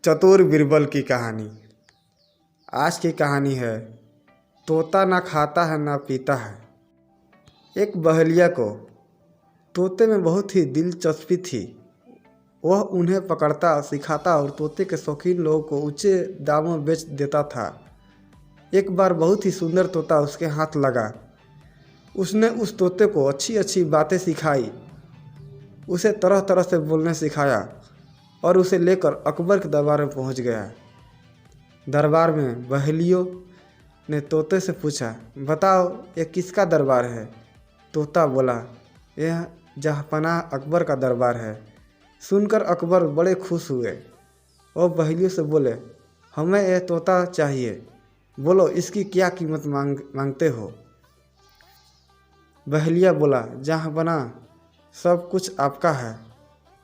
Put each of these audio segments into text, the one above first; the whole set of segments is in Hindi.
चतुर बीरबल की कहानी। आज की कहानी है तोता ना खाता है ना पीता है। एक बहेलिया को तोते में बहुत ही दिलचस्पी थी। वह उन्हें पकड़ता, सिखाता और तोते के शौकीन लोगों को ऊंचे दामों में बेच देता था। एक बार बहुत ही सुंदर तोता उसके हाथ लगा। उसने उस तोते को अच्छी अच्छी बातें सिखाई, उसे तरह तरह से बोलने सिखाया और उसे लेकर अकबर के दरबार में पहुंच गया। दरबार में बहेलियों ने तोते से पूछा, बताओ ये किसका दरबार है? तोता बोला, यह जहाँपनाह अकबर का दरबार है। सुनकर अकबर बड़े खुश हुए और बहेलियों से बोले, हमें यह तोता चाहिए, बोलो इसकी क्या कीमत मांगते हो? बहेलिया बोला, जहाँपनाह सब कुछ आपका है,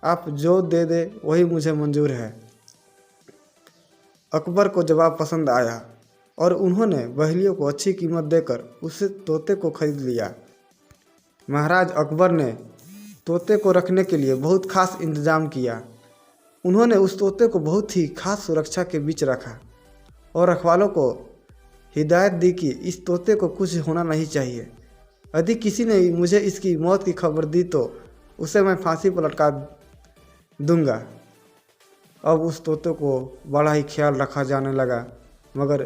आप जो दे दे वही मुझे मंजूर है। अकबर को जवाब पसंद आया और उन्होंने बहेलियों को अच्छी कीमत देकर उस तोते को खरीद लिया। महाराज अकबर ने तोते को रखने के लिए बहुत खास इंतजाम किया। उन्होंने उस तोते को बहुत ही खास सुरक्षा के बीच रखा और रखवालों को हिदायत दी कि इस तोते को कुछ होना नहीं चाहिए। यदि किसी ने मुझे इसकी मौत की खबर दी तो उसे मैं फांसी पर लटका दूंगा। अब उस तोते को बड़ा ही ख्याल रखा जाने लगा, मगर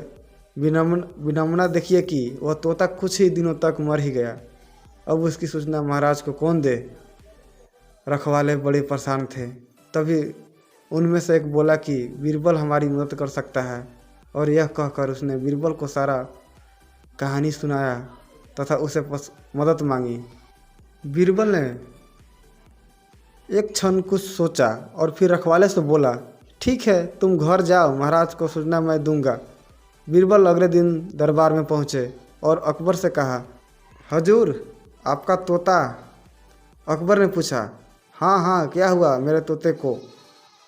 विडम्बना देखिए कि वह तोता कुछ ही दिनों तक मर ही गया। अब उसकी सूचना महाराज को कौन दे? रखवाले बड़े परेशान थे। तभी उनमें से एक बोला कि बीरबल हमारी मदद कर सकता है, और यह कहकर उसने बीरबल को सारा कहानी सुनाया तथा उसे मदद मांगी। बीरबल ने एक क्षण कुछ सोचा और फिर रखवाले से बोला, ठीक है तुम घर जाओ, महाराज को सूचना मैं दूंगा। बीरबल अगले दिन दरबार में पहुँचे और अकबर से कहा, हजूर आपका तोता? अकबर ने पूछा, हाँ हाँ क्या हुआ मेरे तोते को?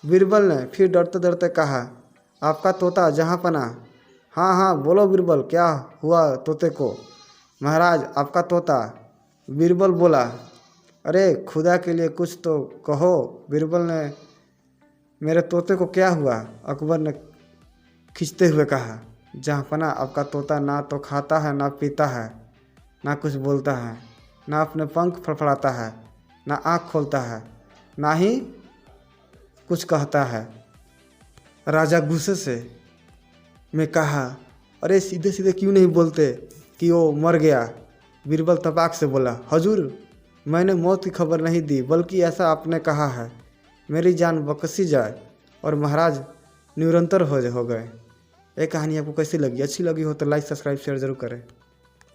बीरबल ने फिर डरते डरते कहा, आपका तोता जहाँपनाह? हाँ हाँ बोलो बीरबल, क्या हुआ तोते को? महाराज आपका तोता। बीरबल बोला, अरे खुदा के लिए कुछ तो कहो। बीरबल ने, मेरे तोते को क्या हुआ? अकबर ने खींचते हुए कहा, जहाँपनाह आपका तोता ना तो खाता है ना पीता है, ना कुछ बोलता है, ना अपने पंख फड़फड़ाता है, ना आँख खोलता है, ना ही कुछ कहता है। राजा गुस्से से में कहा, अरे सीधे सीधे क्यों नहीं बोलते कि वो मर गया? बीरबल तपाक से बोला, हजूर मैंने मौत की खबर नहीं दी, बल्कि ऐसा आपने कहा है मेरी जान बख्शी जाए। और महाराज निरंतर हो गए। ये कहानी आपको कैसी लगी? अच्छी लगी हो तो लाइक सब्सक्राइब शेयर जरूर करें।